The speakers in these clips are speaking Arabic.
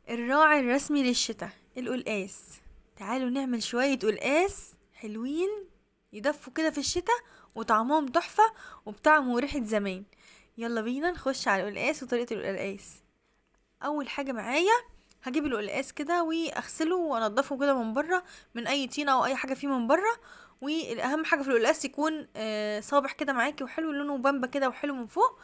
الراعي الرسمي للشتاء القلقاس. تعالوا نعمل شوية قلقاس حلوين يدفوا كده في الشتاء وطعمهم تحفة وبطعم وريحة زمان. يلا بينا نخش على القلقاس وطريقة القلقاس. اول حاجة معايا هجيب القلقاس كده واغسله وانضفه كده من بره من اي طينة او اي حاجة فيه من بره. والاهم حاجة في القلقاس يكون صابح كده معاكي وحلو لونه بامبا كده وحلو من فوق.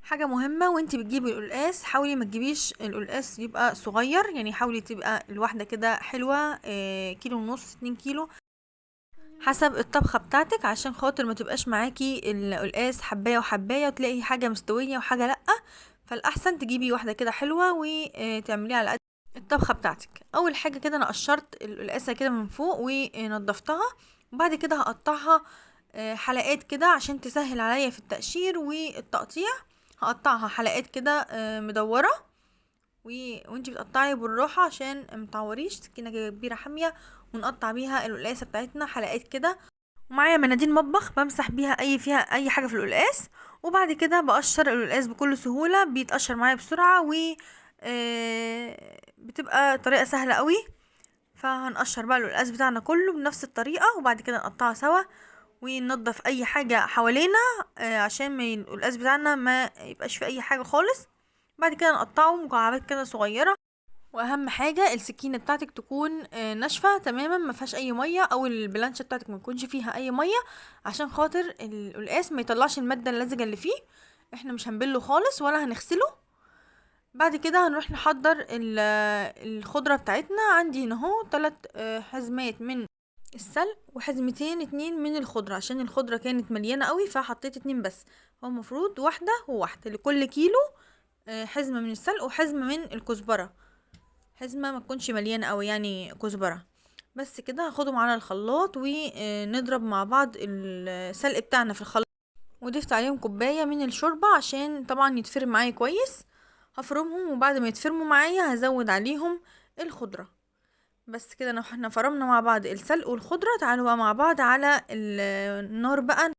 حاجة مهمة وانتي بتجيبي القلقاس حاولي ما تجيبيش القلقاس يبقى صغير، يعني حاولي تبقى الواحدة كده حلوة، كيلو ونص 2 كيلو حسب الطبخة بتاعتك، عشان خاطر ما تبقاش معاكي القلقاس حباية وحباية وتلاقي حاجة مستوية وحاجة لأ. فالأحسن تجيبي واحدة كده حلوة وتعمليها على قد الطبخة بتاعتك. أول حاجة كده أنا قشرت القلقاسة كده من فوق ونضفتها، وبعد كده هقطعها حلقات كده عشان تسهل عليا في التقشير والتقطيع. هقطعها حلقات كده مدورة وانتي بتقطعي بالراحة عشان متعوريش، سكينة كده كبيرة حامية ونقطع بيها القلقاسة بتاعتنا حلقات كده. ومعايا مناديل مطبخ بمسح بيها فيها اي حاجة في القلقاس. وبعد كده بقشر القلقاس بكل سهولة، بيتقشر معايا بسرعة و بتبقى طريقة سهلة قوي. فهنقشر بقى القلقاس بتاعنا كله بنفس الطريقة وبعد كده نقطعها سوا وننضف اي حاجة حوالينا عشان ما القلقاس بتاعنا ما يبقاش في اي حاجة خالص. بعد كده نقطعه مكعبات كده صغيرة. واهم حاجة السكينة بتاعتك تكون ناشفة تماما ما فيهاش اي مية، او البلانشة بتاعتك ما يكونش فيها اي مية عشان خاطر القلقاس ما يطلعش المادة اللزجة اللي فيه. احنا مش هنبله خالص ولا هنغسله. بعد كده هنروح نحضر الخضرة بتاعتنا. عندي هنا اهو 3 حزمات من السلق وحزمتين 2 من الخضرة، عشان الخضرة كانت مليانة قوي فحطيت 2 بس. هو المفروض واحدة وواحدة لكل كيلو، حزمة من السلق وحزمة من الكزبرة، حزمة ما تكونش مليانة قوي يعني كزبرة. بس كده هاخدهم على الخلاط ونضرب مع بعض السلق بتاعنا في الخلاط. وضفت عليهم كوباية من الشوربة عشان طبعا يتفرم معايا كويس. هفرمهم وبعد ما يتفرموا معايا هزود عليهم الخضرة. بس كده احنا فرمنا مع بعض السلق والخضرة. تعالوا بقى مع بعض على النار بقى.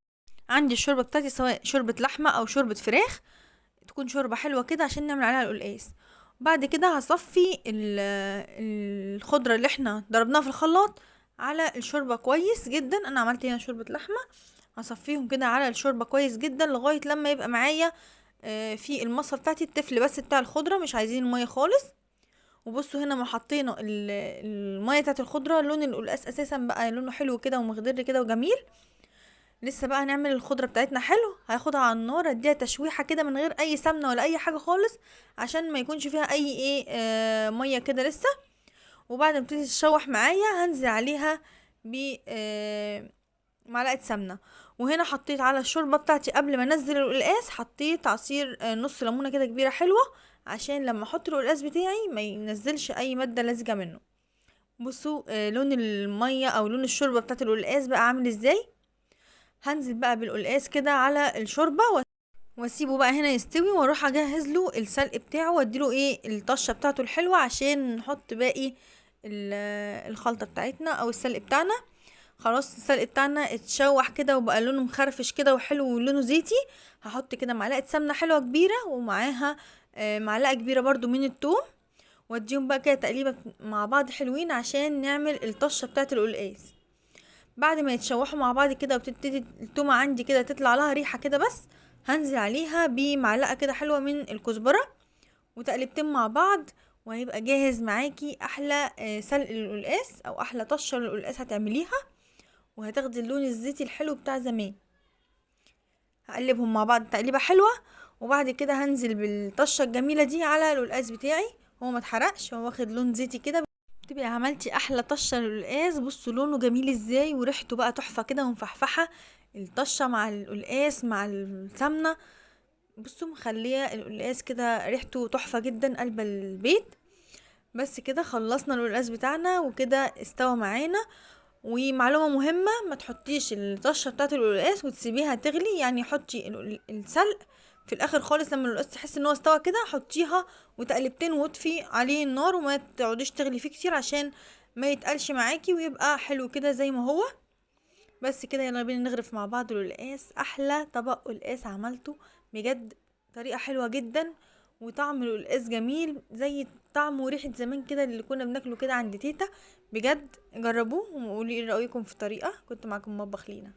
عندي الشوربة بتاعتي سواء شوربة لحمة او شوربة فراخ، تكون شوربة حلوة كده عشان نعمل عليها القلقاس. بعد كده هصفي الخضرة اللي احنا ضربناها في الخلاط على الشوربة كويس جدا. انا عملت هنا شوربة لحمة، هصفيهم كده على الشوربة كويس جدا لغاية لما يبقى معايا في المصفى بتاعتي التفل بس بتاع الخضرة، مش عايزين المية خالص. وبصوا هنا ما حطينا المية بتاعت الخضرة، لون القلقاس اساسا بقى لونه حلو كده ومخضر كده وجميل. لسه بقى هنعمل الخضرة بتاعتنا حلو، هاخدها على النار اديها تشويحة كده من غير اي سمنة ولا اي حاجة خالص عشان ما يكونش فيها اي مية كده لسه. وبعد ما تبتدي تتشوح معايا هنزل عليها ب معلقة سمنة. وهنا حطيت على الشوربة بتاعتي قبل ما انزل القلقاس حطيت عصير نص ليمونة كده كبيرة حلوة عشان لما احط القلقاس بتاعي ما ينزلش اي مادة لازجة منه. بصوا لون المية او لون الشوربة بتاعت القلقاس بقى عامل ازاي. هنزل بقى بالقلقاس كده على الشوربة واسيبه بقى هنا يستوي، واروح اجهز له السلق بتاعه واديله الطشة بتاعته الحلوة عشان نحط باقي الخلطة بتاعتنا او السلق بتاعنا. خلاص السلق بتاعنا اتشوح كده وبقى لونه مخرفش كده وحلو ولونه زيتي. هحط كده معلقة سمنة حلوة كبيرة ومعاها معلقة كبيرة برضو من التوم، واديهم بقى كده تقليبة مع بعض حلوين عشان نعمل الطشة بتاعت القلقاس. بعد ما يتشوحوا مع بعض كده وتبتدي التومة عندي كده تطلع لها ريحة كده بس، هنزل عليها بمعلقة كده حلوة من الكزبرة وتقلبتين مع بعض، وهيبقى جاهز معاكي احلى سلق للقلقاس او احلى طشة للقلقاس هتعمليها، وهتاخدي اللون الزيتي الحلو بتاع زمان. هقلبهم مع بعض تقليبة حلوة، وبعد كده هنزل بالطشة الجميلة دي على القلقاس بتاعي. هو ما اتحرقش، هو واخد لون زيتي كده. تبقي عملتي احلى طشه للقلقاس. بصوا لونه جميل ازاي وريحته بقى تحفه كده ومفحفحه، الطشه مع القلقاس مع السمنه. بصوا مخليه القلقاس كده ريحته تحفه جدا قلب البيت. بس كده خلصنا القلقاس بتاعنا وكده استوى معانا. ومعلومه مهمه، ما تحطيش الطشه بتاعه القلقاس وتسيبيها تغلي، يعني حطي السلق في الاخر خالص لما القلقاس تحسي ان هو استوى كده حطيها وتقلبتين واطفي عليه النار وما تقعديش تغلي فيه كتير عشان ما يتقلش معاكي ويبقى حلو كده زي ما هو. بس كده يلا بينا نغرف مع بعض القلقاس. احلى طبق قلقاس عملته بجد، طريقه حلوه جدا وطعم القلقاس جميل زي طعم وريحة زمان كده اللي كنا بناكله كده عند تيتا. بجد جربوه وقولي ايه رأيكم في الطريقة. كنت معاكم مطبخ لينا.